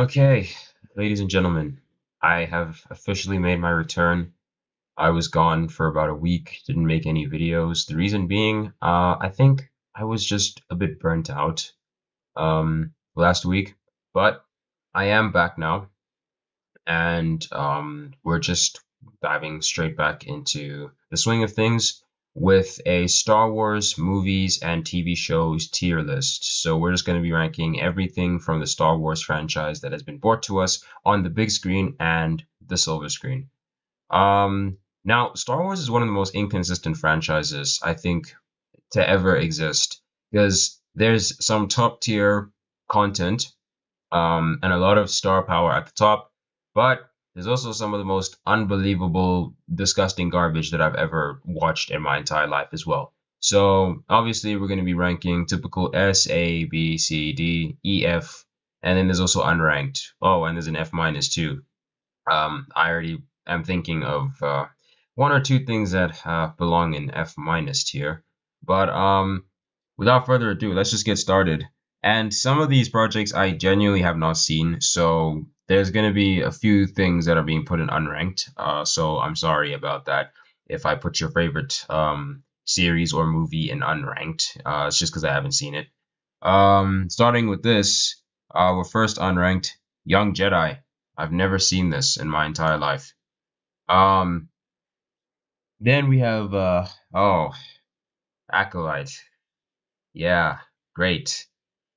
Okay, ladies and gentlemen, I have officially made my return. I was gone for about a week, didn't make any videos. The reason being, I think I was just a bit burnt out last week, but I am back now, and we're just diving straight back into the swing of things with a Star Wars movies and TV shows tier list. So we're just going to be ranking everything from the Star Wars franchise that has been brought to us on the big screen and the silver screen. Now, Star Wars is one of the most inconsistent franchises I think to ever exist because there's some top tier content and a lot of star power at the top. But there's also some of the most unbelievable, disgusting garbage that I've ever watched in my entire life as well. So obviously we're going to be ranking typical S, A, B, C, D, E, F, and then there's also unranked. Oh, and there's an F minus too. I already am thinking of one or two things that belong in F minus tier. But without further ado, let's just get started. And some of these projects I genuinely have not seen, so there's going to be a few things that are being put in unranked. So I'm sorry about that. If I put your favorite series or movie in unranked, it's just because I haven't seen it. Starting with this, we're first unranked Young Jedi. I've never seen this in my entire life. Um, then we have Acolyte. Yeah, great.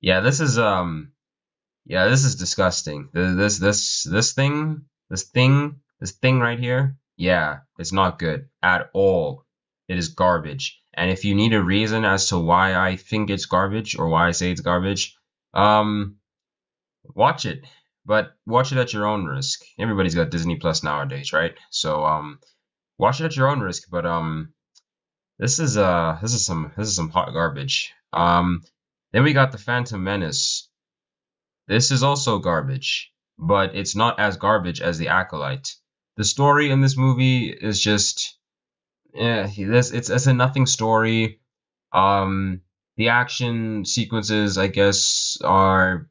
Yeah, this is disgusting. This thing right here. Yeah, it's not good at all. It is garbage. And if you need a reason as to why I think it's garbage or why I say it's garbage, um, watch it. But watch it at your own risk. Everybody's got Disney Plus nowadays, right? So watch it at your own risk. But this is some hot garbage. Then we got the Phantom Menace. This is also garbage, but it's not as garbage as the Acolyte. The story in this movie is just it's a nothing story. Um, the action sequences, I guess, are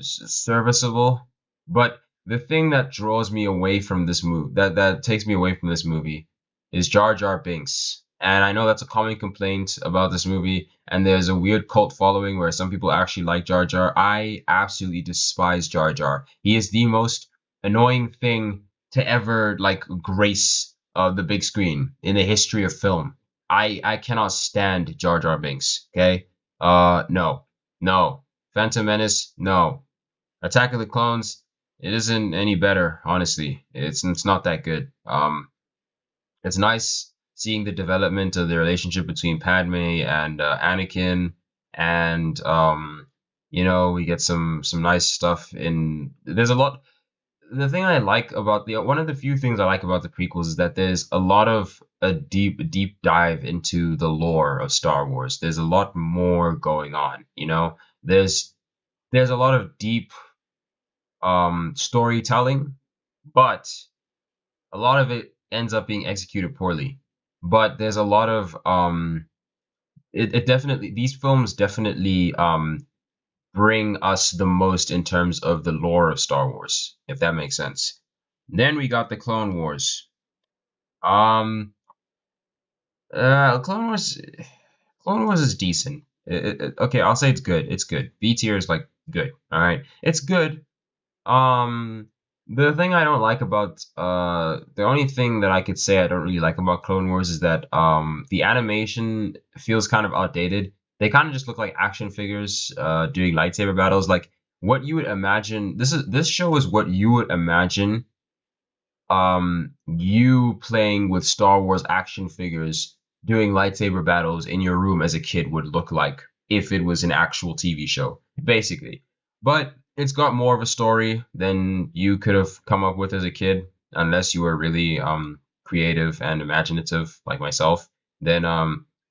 serviceable, but the thing that draws me away from this movie, that takes me away from this movie, is Jar Jar Binks. And I know that's a common complaint about this movie, and there's a weird cult following where some people actually like Jar Jar. I absolutely despise Jar Jar. He is the most annoying thing to ever like grace the big screen in the history of film. I cannot stand Jar Jar Binks. Okay, no, no. Phantom Menace, no. Attack of the Clones, it isn't any better, honestly. It's not that good. It's nice seeing the development of the relationship between Padme and Anakin, and we get some nice stuff in. There's a lot. The thing I like about the one of the few things I like about the prequels is that there's a lot of a deep dive into the lore of Star Wars. There's a lot more going on. There's a lot of deep storytelling, but a lot of it ends up being executed poorly. But there's a lot of it definitely these films definitely bring us the most in terms of the lore of Star Wars, if that makes sense. Then we got the Clone Wars. Um, Clone Wars, Clone Wars is decent. Okay, I'll say it's good. It's good. B tier is like good. All right, it's good. Um, the thing I don't like about the only thing that I could say I don't really like about Clone Wars is that the animation feels kind of outdated. They kind of just look like action figures doing lightsaber battles. Like what you would imagine. This show is what you would imagine you playing with Star Wars action figures doing lightsaber battles in your room as a kid would look like if it was an actual TV show, basically. But it's got more of a story than you could have come up with as a kid, unless you were really creative and imaginative like myself. Then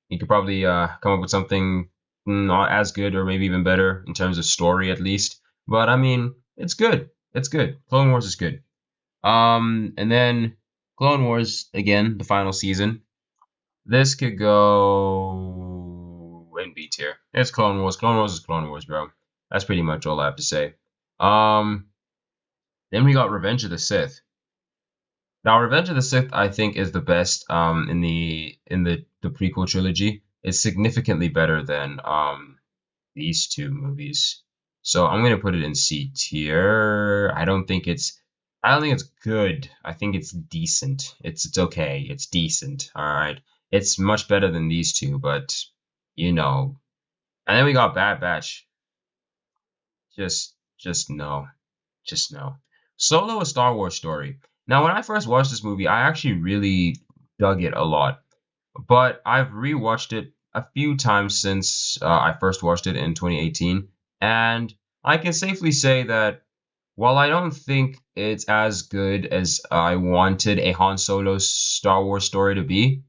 you could probably come up with something not as good or maybe even better in terms of story at least. But I mean, it's good. It's good. Clone Wars is good. And then Clone Wars again, the final season. This could go in B tier. It's Clone Wars. Clone Wars is Clone Wars, bro. That's pretty much all I have to say. Um, Then we got Revenge of the Sith. Now, Revenge of the Sith, I think, is the best in the prequel trilogy. It's significantly better than these two movies. So I'm gonna put it in C tier. I don't think it's good. I think it's decent. It's okay. It's decent. All right. It's much better than these two, but you know. And then we got Bad Batch. Just no. Just no. Solo: A Star Wars Story. Now, when I first watched this movie, I actually really dug it a lot. But I've rewatched it a few times since I first watched it in 2018, and I can safely say that while I don't think it's as good as I wanted a Han Solo Star Wars story to be,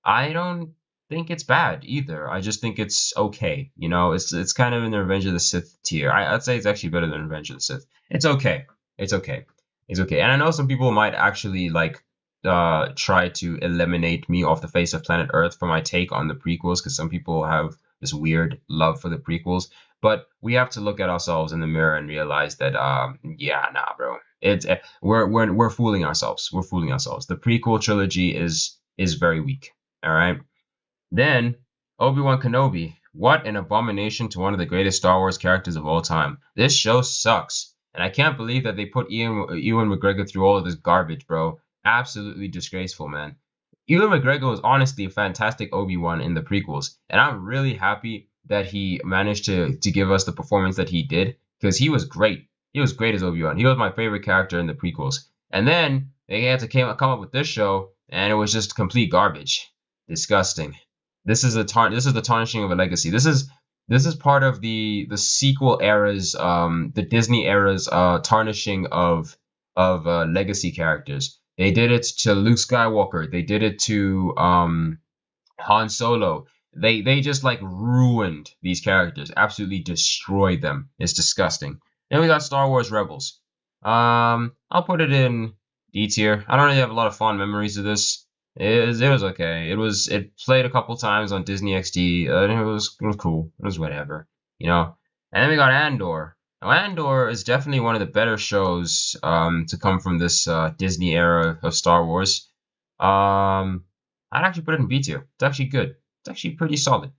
I don't think it's bad either. I just think it's okay. You know, it's kind of in the Revenge of the Sith tier. I'd say it's actually better than Revenge of the Sith. It's okay. It's okay. It's okay. And I know some people might actually like try to eliminate me off the face of planet Earth for my take on the prequels because some people have this weird love for the prequels. But we have to look at ourselves in the mirror and realize that, yeah, nah, bro. We're fooling ourselves. We're fooling ourselves. The prequel trilogy is very weak. All right. Then Obi-Wan Kenobi. What an abomination to one of the greatest Star Wars characters of all time. This show sucks. And I can't believe that they put Ewan McGregor through all of this garbage, bro. Absolutely disgraceful, man. Ewan McGregor was honestly a fantastic Obi-Wan in the prequels, and I'm really happy that he managed to give us the performance that he did because he was great. He was great as Obi-Wan. He was my favorite character in the prequels. And then they had to come up with this show, and it was just complete garbage. Disgusting. This is the tarnishing of a legacy. This is part of the sequel era's the Disney era's tarnishing of legacy characters. They did it to Luke Skywalker. They did it to Han Solo. They just like ruined these characters, absolutely destroyed them. It's disgusting. Then we got Star Wars Rebels. I'll put it in D tier. I don't really have a lot of fond memories of this. It was okay. It played a couple times on Disney XD. And it was cool. It was whatever, you know. And then we got Andor. Now, Andor is definitely one of the better shows to come from this Disney era of Star Wars. I'd actually put it in B tier. It's actually good. It's actually pretty solid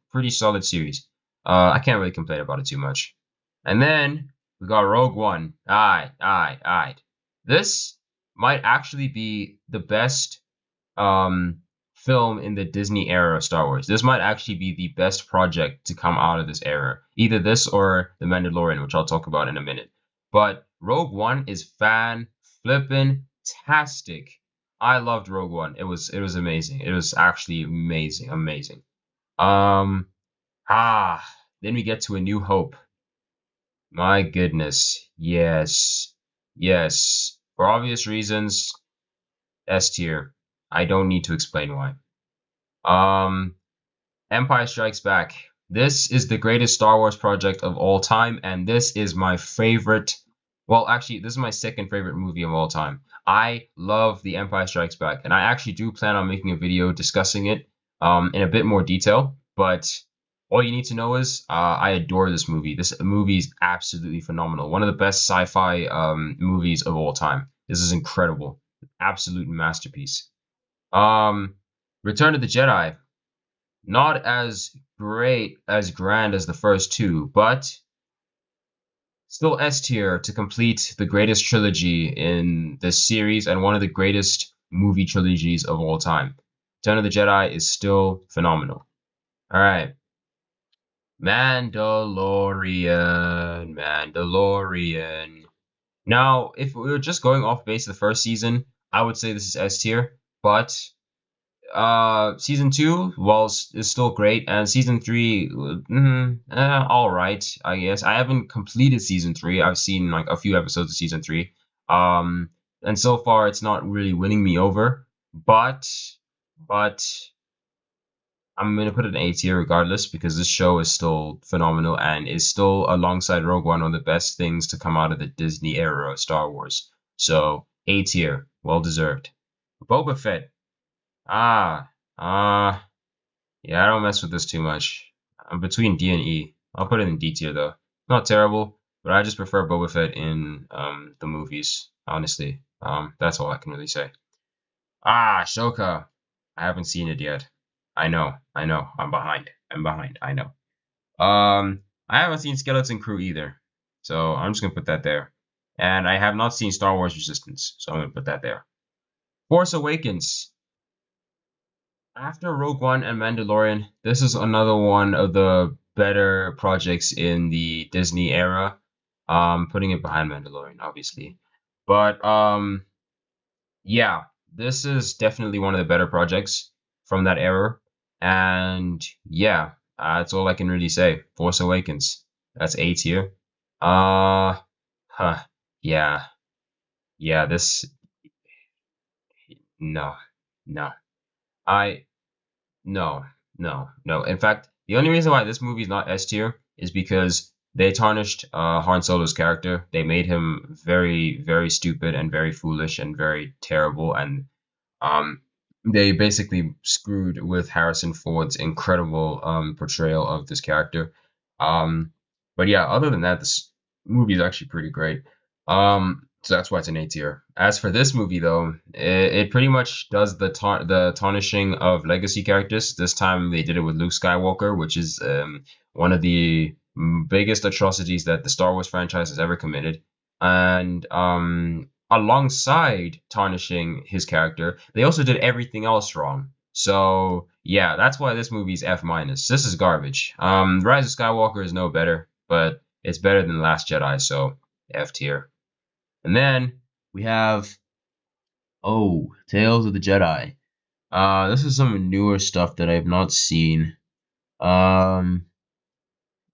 series. I can't really complain about it too much. And then we got Rogue One. Aye. This might actually be the best film in the Disney era of Star Wars. This might actually be the best project to come out of this era. Either this or The Mandalorian, which I'll talk about in a minute. But Rogue One is fan flippin' tastic. I loved Rogue One. It was amazing. It was actually amazing. Um then we get to A New Hope. My goodness. Yes. Yes. For obvious reasons, S tier. I don't need to explain why. Um, Empire Strikes Back. This is the greatest Star Wars project of all time, and this is my favorite. Well, actually, this is my second favorite movie of all time. I love The Empire Strikes Back, and I actually do plan on making a video discussing it in a bit more detail. But all you need to know is I adore this movie. This movie is absolutely phenomenal. One of the best sci-fi movies of all time. This is incredible. Absolute masterpiece. Um, Return of the Jedi, not as great as grand as the first two, but still S tier to complete the greatest trilogy in this series and one of the greatest movie trilogies of all time. Return of the Jedi is still phenomenal. All right, Mandalorian. Now, if we were just going off base of the first season, I would say this is S tier, but season two, well, is still great, and season three, all right, I guess. I haven't completed season three. I've seen like a few episodes of season three, and so far it's not really winning me over. But I'm gonna put it in A tier regardless because this show is still phenomenal and is still alongside Rogue One of the best things to come out of the Disney era of Star Wars. So A tier, well deserved. Boba Fett. Ah, ah, yeah, I don't mess with this too much. I'm between D and E. I'll put it in D tier though. Not terrible, but I just prefer Boba Fett in the movies. honestly. That's all I can really say. Ah, Shoka. I haven't seen it yet. I know. I'm behind. I'm behind. I know. I haven't seen Skeleton Crew either. So I'm just gonna put that there. And I have not seen Star Wars Resistance, so I'm gonna put that there. Force Awakens. After Rogue One and Mandalorian, this is another one of the better projects in the Disney era. Putting it behind Mandalorian, obviously. But yeah, this is definitely one of the better projects from that era. And yeah, that's all I can really say. Force Awakens. That's A tier. Uh, huh. Yeah, yeah. This no, no. I No, no. In fact, the only reason why this movie is not S tier is because they tarnished Han Solo's character. They made him very, very stupid and very foolish and very terrible, and um, they basically screwed with Harrison Ford's incredible portrayal of this character. Um, but yeah, other than that, this movie is actually pretty great. So that's why it's an A tier. As for this movie, though, it pretty much does the tarnishing of legacy characters. This time they did it with Luke Skywalker, which is one of the biggest atrocities that the Star Wars franchise has ever committed. And alongside tarnishing his character, they also did everything else wrong. So yeah, that's why this movie is F minus. This is garbage. Rise of Skywalker is no better, but it's better than Last Jedi, so F tier. And then we have Tales of the Jedi. This is some newer stuff that I have not seen. Um,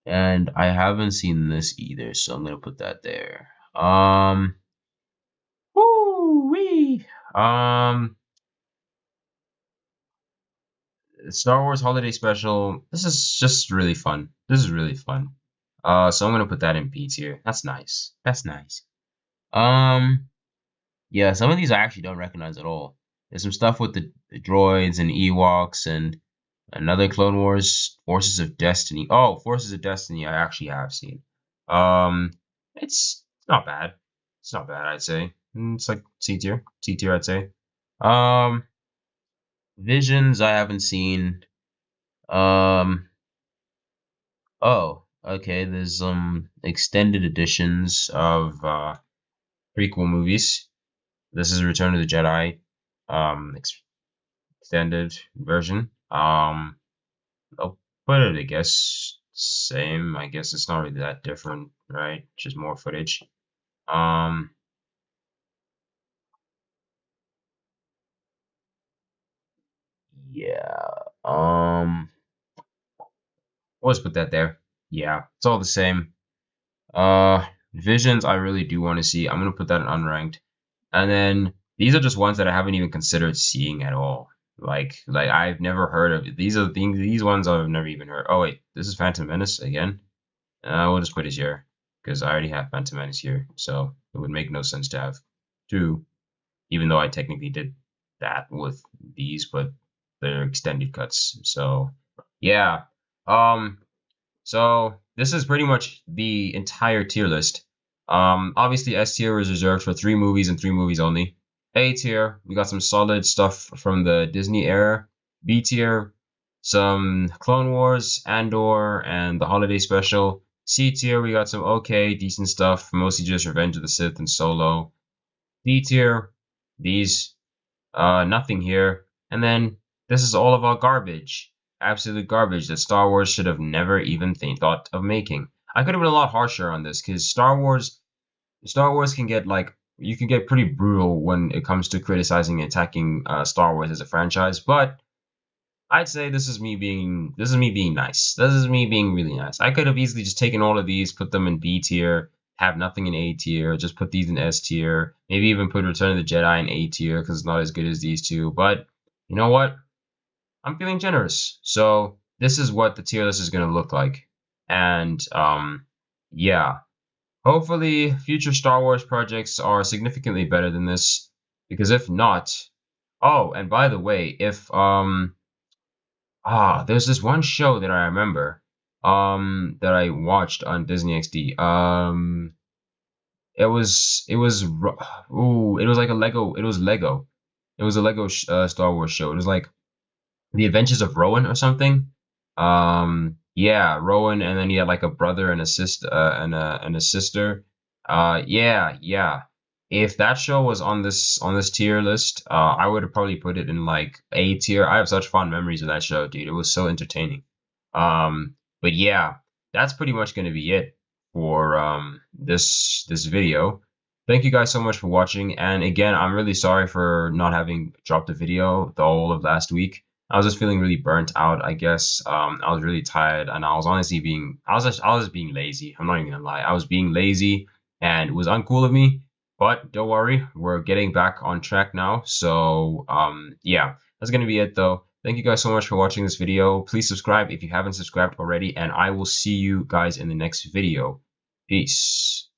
and I haven't seen this either, so I'm gonna put that there. Woo wee. Star Wars Holiday Special. This is just really fun. This is really fun. So I'm gonna put that in B tier. That's nice. That's nice. Um, yeah, some of these I actually don't recognize at all. There's some stuff with the droids and Ewoks and another Clone Wars Forces of Destiny. Oh, Forces of Destiny I actually have seen. Um, it's not bad. It's not bad, I'd say. It's like C tier. C tier, I'd say. Um, Visions I haven't seen. Um, oh, okay. There's some extended editions of prequel movies. This is Return of the Jedi, extended version. I'll put it, I guess, same. I guess it's not really that different, right? Just more footage. Um, yeah. Always put that there. Yeah, it's all the same. Visions, I really do want to see. I'm gonna put that in unranked. And then these are just ones that I haven't even considered seeing at all. Like I've never heard of. These are the things. These ones I've never even heard. Oh wait, this is Phantom Menace again. We'll just put it here because I already have Phantom Menace here, so it would make no sense to have two, even though I technically did that with these, but they're extended cuts. So yeah. Um. So this is pretty much the entire tier list. Obviously S tier is reserved for 3 movies and 3 movies only. A tier, we got some solid stuff from the Disney era. B tier, some Clone Wars, Andor, and the Holiday Special. C tier, we got some okay, decent stuff, mostly just Revenge of the Sith and Solo. D tier, these, nothing here. And then this is all of our garbage. Absolute garbage that Star Wars should have never even thought of making. I could have been a lot harsher on this because Star Wars can get like you can get pretty brutal when it comes to criticizing and attacking Star Wars as a franchise. But I'd say this is me being nice. This is me being really nice. I could have easily just taken all of these, put them in B tier, have nothing in A tier, just put these in S tier, maybe even put Return of the Jedi in A tier because it's not as good as these two. But you know what? I'm feeling generous. So this is what the tier list is gonna look like. And yeah. Hopefully future Star Wars projects are significantly better than this. Because if not, oh, and by the way, if there's this one show that I remember that I watched on Disney XD. ooh, it was like a Lego. It was Lego. It was a Lego Star Wars show. It was like The Adventures of Rowan or something. Yeah, Rowan, and then he had like a brother and a sister, and a sister. Yeah, yeah. If that show was on this tier list, I would have probably put it in like A tier. I have such fond memories of that show, dude. It was so entertaining. But yeah, that's pretty much going to be it for this video. Thank you guys so much for watching. And again, I'm really sorry for not having dropped a video the whole of last week. I was just feeling really burnt out, I guess. I was really tired, and I was honestly I was just being lazy. I'm not even gonna lie. I was being lazy, and it was uncool of me. But don't worry, we're getting back on track now. So, yeah, that's gonna be it though. Thank you guys so much for watching this video. Please subscribe if you haven't subscribed already, and I will see you guys in the next video. Peace.